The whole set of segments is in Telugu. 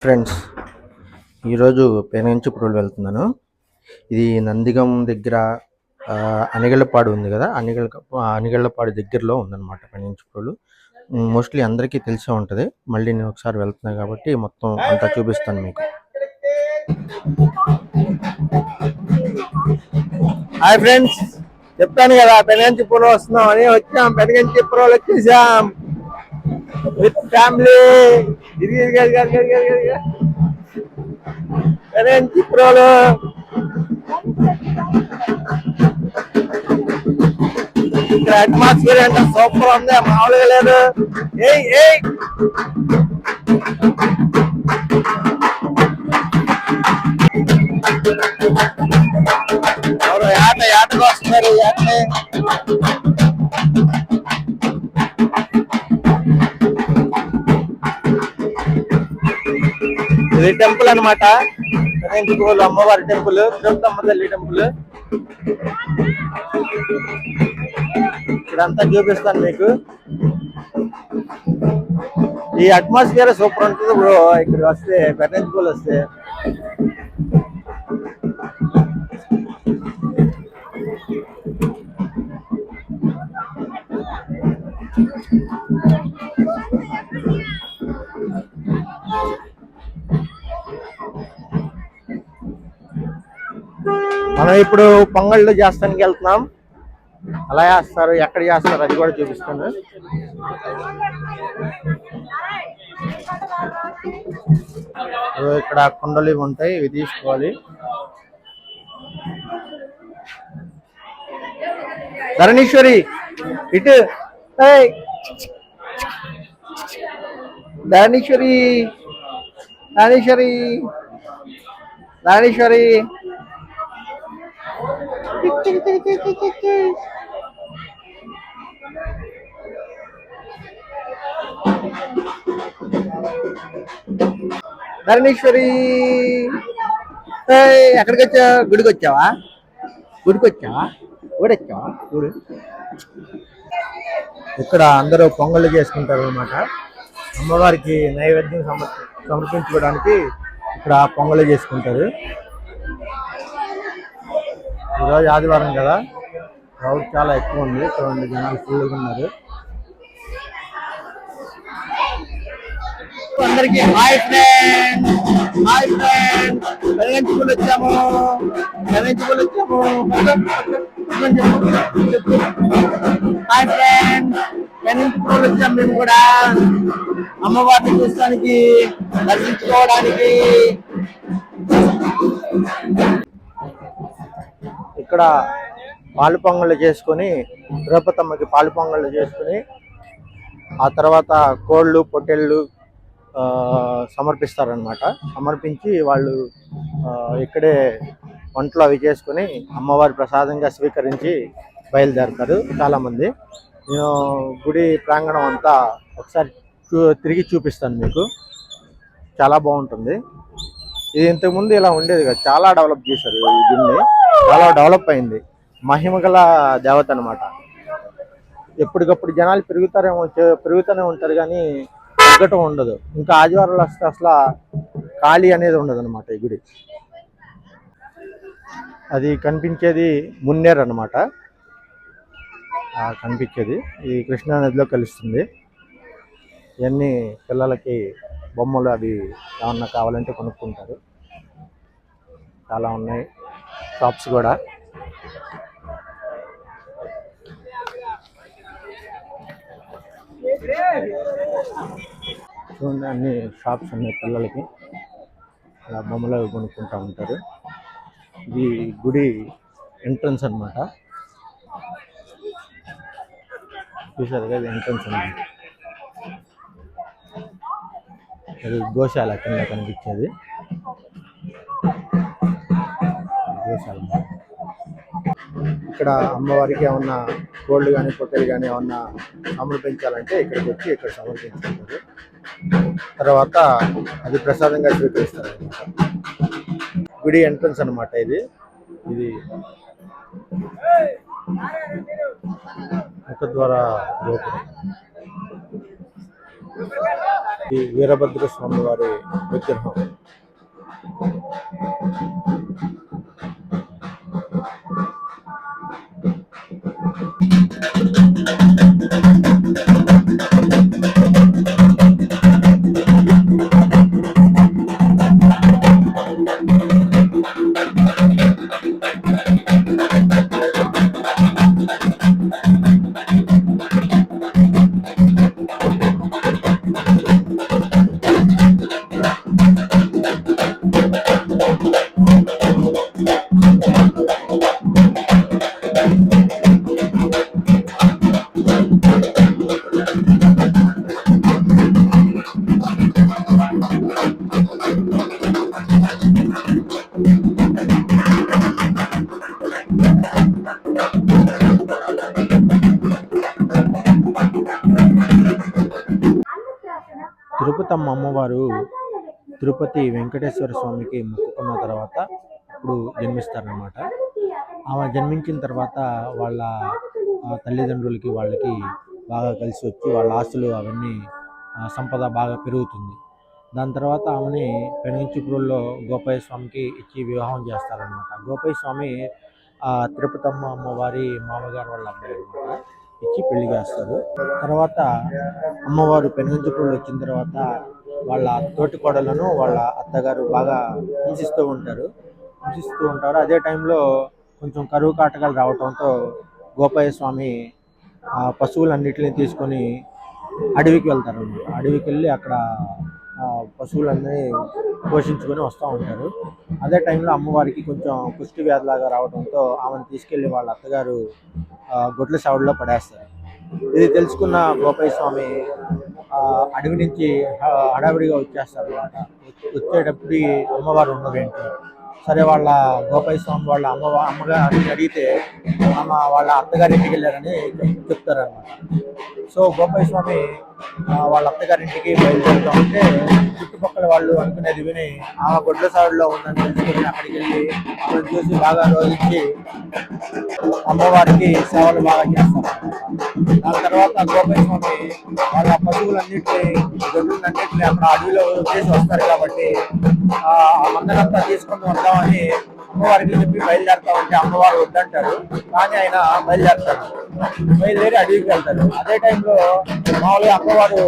ఫ్రెండ్స్, ఈరోజు పెనంచిప్రోలు వెళ్తున్నాను. ఇది నందిగం దగ్గర అనిగళ్ళపాడు ఉంది కదా, అనిగళ్ళపాడు దగ్గరలో ఉందన్నమాట పెనంచిప్రోలు. మోస్ట్లీ అందరికీ తెలిసే ఉంటుంది. మళ్ళీ నేను ఒకసారి వెళ్తున్నాను కాబట్టి మొత్తం అంతా చూపిస్తాను మీకు. హాయ్ ఫ్రెండ్స్, చెప్తాను కదా పెనంచిప్రోలు వస్తున్నామని. వచ్చాం, పెనంచిప్రోలు వచ్చేసాం విత్ ఫ్యామిలీ. పెనంచిప్రోలు ఇక్కడ అట్మాస్ఫియర్ అంటే సూపర్ ఉంది, మామూలుగా లేదు. ఎవరు ఏటకు వస్తున్నారు? ఇది టెంపుల్ అనమాట, పెనంచిప్రోలు అమ్మవారి టెంపుల్, తిరుపతమ్మ తల్లి టెంపుల్. ఇక్కడంతా చూపిస్తాను మీకు. ఈ అట్మాస్ఫియర్ సూపర్ ఉంటుంది బ్రో ఇక్కడ వస్తే, పెనంచిప్రోలు వస్తే. మనం ఇప్పుడు పొంగళ్ళు చేస్తానికి వెళ్తున్నాం. అలా చేస్తారు, ఎక్కడ చేస్తారు అది కూడా చూపిస్తాను. ఇక్కడ కుండలు ఇవి ఉంటాయి, ఇవి తీసుకోవాలి. ధరణీశ్వరి ఇటు, ధరణీశ్వరి ధరణీశ్వరి ధరణీశ్వరి ధరణీశ్వరి ఎక్కడికి వచ్చావా? గుడికి వచ్చావా? గుడి ఇక్కడ అందరూ పొంగళ్ళు చేసుకుంటారు అనమాట. అమ్మవారికి నైవేద్యం సమర్పించుకోవడానికి ఇక్కడ పొంగళ్ళు చేసుకుంటారు. ఈరోజు ఆదివారం కదా, క్రౌడ్ చాలా ఎక్కువ ఉంది. చూడండి, జనాలు ఫుల్గా ఉన్నారు. అందరికి హాయ్ ఫ్రెండ్స్, పెనంచిప్రోలు వచ్చాము. హాయ్ ఫ్రెండ్స్, పెనంచిప్రోలు వచ్చాము మేము కూడా అమ్మవారిని చూడడానికి, దర్శించుకోవడానికి. ఇక్కడ పాలు పొంగళ్ళు చేసుకొని, తిరుపతమ్మకి పాలు పొంగళ్ళు చేసుకుని ఆ తర్వాత కోళ్ళు పొట్టేళ్ళు సమర్పిస్తారనమాట. సమర్పించి వాళ్ళు ఇక్కడే వంటలు అవి చేసుకుని అమ్మవారి ప్రసాదంగా స్వీకరించి బయలుదేరుతారు చాలామంది. నేను గుడి ప్రాంగణం అంతా ఒకసారి తిరిగి చూపిస్తాను మీకు. చాలా బాగుంటుంది. ఇది ఇంతకుముందు ఇలా ఉండేది కదా, చాలా డెవలప్ చేశారు ఈ గుడిని, చాలా డెవలప్ అయింది. మహిమగల దేవత అనమాట. ఎప్పటికప్పుడు జనాలు పెరుగుతూనే ఉంటారు కానీ తగ్గటం ఉండదు. ఇంకా ఆదివారాలు వస్తే అసలు ఖాళీ అనేది ఉండదు అనమాట ఈ గుడి. అది కనిపించేది మున్నేరు అనమాట. కనిపించేది ఈ కృష్ణా నదిలో కలుస్తుంది. ఇవన్నీ పిల్లలకి బొమ్మలు అవి ఏమన్నా కావాలంటే కొనుక్కుంటారు. చాలా ఉన్నాయి షాప్స్ కూడా. చూడండి, అన్ని షాప్స్ ఉన్నాయి పిల్లలకి, అలా బొమ్మలు అవి కొనుక్కుంటూ ఉంటారు. ఇది గుడి ఎంట్రన్స్ అనమాట. చూసారు కదా, ఎంట్రన్స్ అనమాట. అది గోశాల కింద కనిపించేది గోశాల. ఇక్కడ అమ్మవారికి ఏమన్నా కోళ్ళు కానీ పొట్టెలు కానీ ఏమన్నా సమర్పించాలంటే ఇక్కడికి వచ్చి ఇక్కడ సమర్పించుకుంటారు. తర్వాత అది ప్రసాదంగా స్వీకరిస్తారు. గుడి ఎంట్రన్స్ అనమాట ఇది. ముఖద్వార గోపురం. ఈ వీరభద్ర స్వామి వారి విగ్రహం. తిరుపతమ్మ అమ్మవారు తిరుపతి వెంకటేశ్వర స్వామికి మొక్కుకున్న తర్వాత ఇప్పుడు జన్మిస్తారనమాట. ఆమె జన్మించిన తర్వాత వాళ్ళ తల్లిదండ్రులకి వాళ్ళకి బాగా కలిసి వచ్చి వాళ్ళ ఆస్తులు అవన్నీ సంపద బాగా పెరుగుతుంది. దాని తర్వాత ఆమెని పెనుగంచిప్రోలులో గోపయ్య స్వామికి ఇచ్చి వివాహం చేస్తారనమాట. గోపయ్య స్వామి తిరుపతమ్మ అమ్మవారి మామగారు వాళ్ళ అబ్బాయి అనమాట. ఇచ్చి పెళ్లి చేస్తారు. తర్వాత అమ్మవారు పెనుగంచిప్రోలు వచ్చిన తర్వాత వాళ్ళ తోటి కోడలను వాళ్ళ అత్తగారు బాగా హింసిస్తూ ఉంటారు. అదే టైంలో కొంచెం కరువు కాటకాలు రావడంతో గోపయ్య స్వామి పశువులన్నిటిని తీసుకొని అడవికి వెళ్తారు. అడవికి వెళ్ళి అక్కడ పశువులన్నీ పోషించుకొని వస్తూ ఉంటారు. అదే టైంలో అమ్మవారికి కొంచెం కుష్టి వ్యాధిలాగా రావడంతో ఆమెను తీసుకెళ్లి వాళ్ళ అత్తగారు గొడ్ల సావుల్లో పడేస్తారు. ఇది తెలుసుకున్న గోపయ్య స్వామి అడవి నుంచి హడావిడిగా వచ్చేస్తారు అనమాట. వచ్చేటప్పుడు అమ్మవారు ఉండదేంటి, సరే వాళ్ళ గోపయ్య స్వామి వాళ్ళ అమ్మగారిని అడిగితే వాళ్ళ అత్తగారింటికి వెళ్ళారని చెప్తారనమాట. సో గోపయ్య స్వామి వాళ్ళ అత్తగారింటికి బయలుదేరుతూ ఉంటే చుట్టుపక్కల వాళ్ళు అనుకునేది విని ఆమె గొడ్ల సాగులో ఉందని తెలుసుకుని అక్కడికి వెళ్ళి ఆమెను చూసి బాగా రోధించి అమ్మవారికి సేవలు బాగా చేస్తారు. దాని తర్వాత గోపయ్య స్వామి వాళ్ళ పశువులన్నింటినీ గొడ్లన్నింటినీ అక్కడ అడవిలో చేసి వస్తారు కాబట్టి ఆ మందనంతా తీసుకొని వద్దామని అమ్మవారికి చెప్పి బయలుదేరుతా ఉంటే అమ్మవారు వద్దంటారు. కానీ ఆయన బయలుదేరి అడవికి వెళ్తారు. అదే టైంలో మామూలుగా అమ్మవారు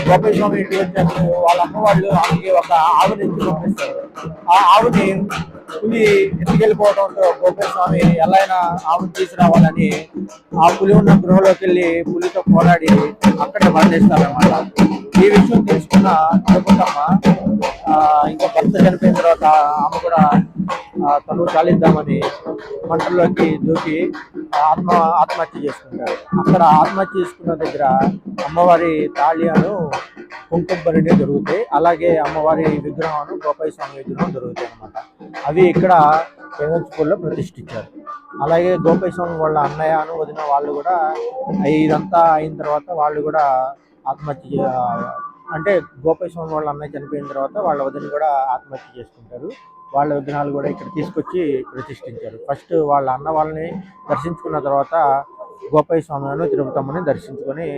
గోపయ్య స్వామి ఇంటికి వచ్చినప్పుడు వాళ్ళ అమ్మవాళ్ళు ఆమెకి ఒక ఆవుని ఎత్తి పంపిస్తారు. ఆ ఆవుని పులి ఎత్తుకెళ్ళిపోవడంతో గోపయ్య స్వామి ఎలా అయినా ఆవుని తీసుకురావాలని ఆ పులి ఉన్న గృహలోకి వెళ్ళి పులితో పోరాడి అక్కడే మరణిస్తారన్నమాట. ఈ విషయం తెలుసుకున్న తిరుపతమ్మ ఇంకా భర్త చనిపోయిన తర్వాత ఆమె కూడా తను చాలిద్దామని మంటల్లోకి దూకి ఆత్మహత్య చేసుకుంటారు. అక్కడ ఆత్మహత్య చేసుకున్న దగ్గర అమ్మవారి తాళియాను కుంకుమబరిని దొరుకుతాయి. అలాగే అమ్మవారి విగ్రహం గోపయ్య స్వామి విగ్రహం దొరుకుతాయి అనమాట. అవి ఇక్కడ పెనుగంచిప్రోలులో ప్రతిష్ఠించారు. అలాగే గోపయ్య స్వామి వాళ్ళ అన్నయ్యను వదిన వాళ్ళు కూడా ఇదంతా అయిన తర్వాత వాళ్ళు కూడా ఆత్మహత్య అంటే గోపయ్య స్వామి వాళ్ళ అన్నయ్య చనిపోయిన తర్వాత వాళ్ళ వదిన కూడా ఆత్మహత్య చేసుకుంటారు. వాళ్ళ విగ్రహాలు కూడా ఇక్కడ తీసుకొచ్చి ప్రతిష్ఠించారు. ఫస్ట్ వాళ్ళ అన్న వాళ్ళని దర్శించుకున్న తర్వాత గోపయ్య స్వామిని తిరుపతమ్మని దర్శించుకొని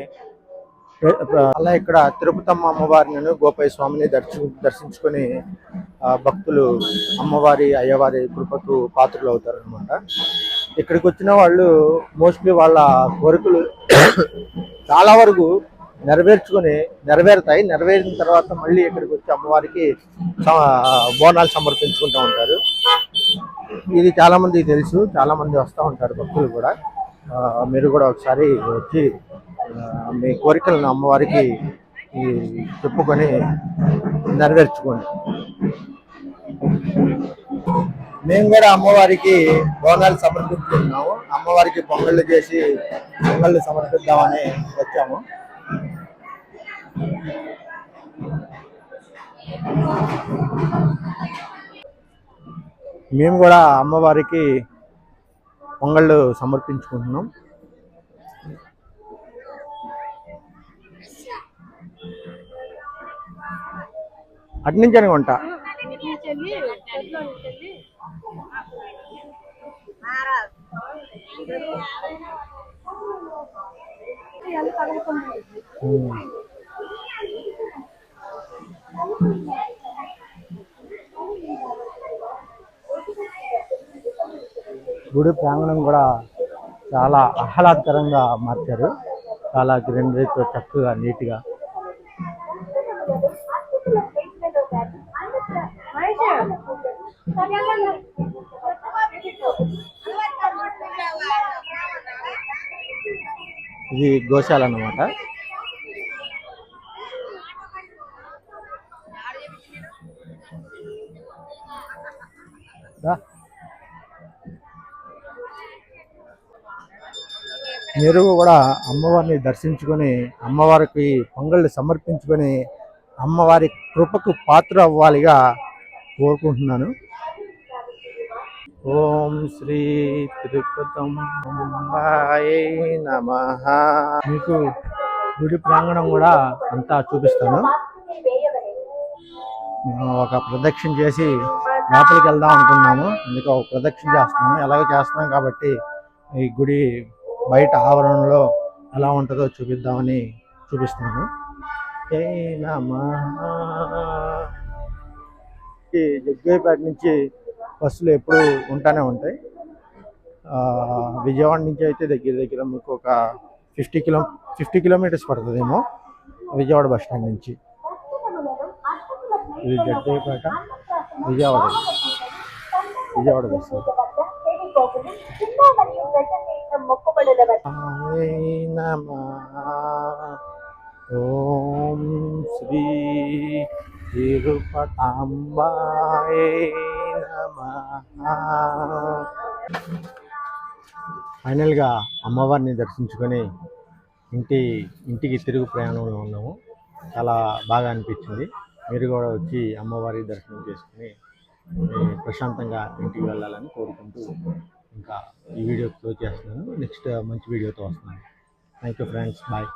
అలా ఇక్కడ తిరుపతమ్మ అమ్మవారిని గోపయ్య స్వామిని దర్శించుకొని భక్తులు అమ్మవారి అయ్యవారి కృపకు పాత్రలు అవుతారు అనమాట. ఇక్కడికి వచ్చిన వాళ్ళు మోస్ట్లీ వాళ్ళ కోరికలు చాలా వరకు నెరవేరుతాయి. నెరవేరిన తర్వాత మళ్ళీ ఇక్కడికి వచ్చి అమ్మవారికి బోనాలు సమర్పించుకుంటూ ఉంటారు. ఇది చాలా మందికి తెలుసు, చాలా మంది వస్తూ ఉంటారు భక్తులు కూడా. మీరు కూడా ఒకసారి వచ్చి మీ కోరికలను అమ్మవారికి చెప్పుకొని నెరవేర్చుకోండి. మేము కూడా అమ్మవారికి బోనాలు సమర్పిస్తున్నాము. అమ్మవారికి పొంగళ్ళు చేసి పొంగళ్ళు సమర్పిద్దామని వచ్చాము. మేము కూడా అమ్మవారికి పొంగళ్ళు సమర్పించుకుంటున్నాం. అటు నుంచి అనుకుంటా గుడి ప్రాంగణం కూడా చాలా ఆహ్లాదకరంగా మార్చారు. చాలా గ్రీనరీతో చక్కగా నీట్గా. ఇది గోశాల అన్నమాట. మీరు కూడా అమ్మవారిని దర్శించుకొని అమ్మవారికి పొంగళ్ళు సమర్పించుకొని అమ్మవారి కృపకు పాత్ర అవ్వాలిగా కోరుకుంటున్నాను. ఓం శ్రీ తిరుపతంబాయే నమః. మీకు గుడి ప్రాంగణం కూడా అంతా చూపిస్తాను. మేము ఒక ప్రదక్షిణ చేసి లోపలికి వెళ్దాం అనుకున్నాము. అందుకే ఒక ప్రదక్షిణ చేస్తున్నాము. ఎలాగో చేస్తున్నాం కాబట్టి ఈ గుడి బయట ఆవరణలో ఎలా ఉంటుందో చూపిద్దామని చూపిస్తున్నాను. ఈ జగ్గయ్యపేట నుంచి బస్సులు ఎప్పుడు ఉంటానే ఉంటాయి. విజయవాడ నుంచి అయితే దగ్గర దగ్గర మీకు ఒక 50 కిలోమీటర్స్ పడుతుందేమో విజయవాడ బస్ స్టాండ్ నుంచి. ఇది జగ్గయ్యపేట విజయవాడ బస్సు. ఓం శ్రీ తిరుపతాంబాయే నమః. ఫైనల్గా అమ్మవారిని దర్శించుకొని ఇంటికి తిరుగు ప్రయాణంలో ఉన్నాము. చాలా బాగా అనిపించింది. మీరు కూడా వచ్చి అమ్మవారి దర్శనం చేసుకుని ప్రశాంతంగా ఇంటికి వెళ్ళాలని కోరుకుంటూ ఇంకా ఈ వీడియో క్లోజ్ చేస్తున్నాను. నెక్స్ట్ మంచి వీడియోతో వస్తున్నాను. Thank you friends, bye.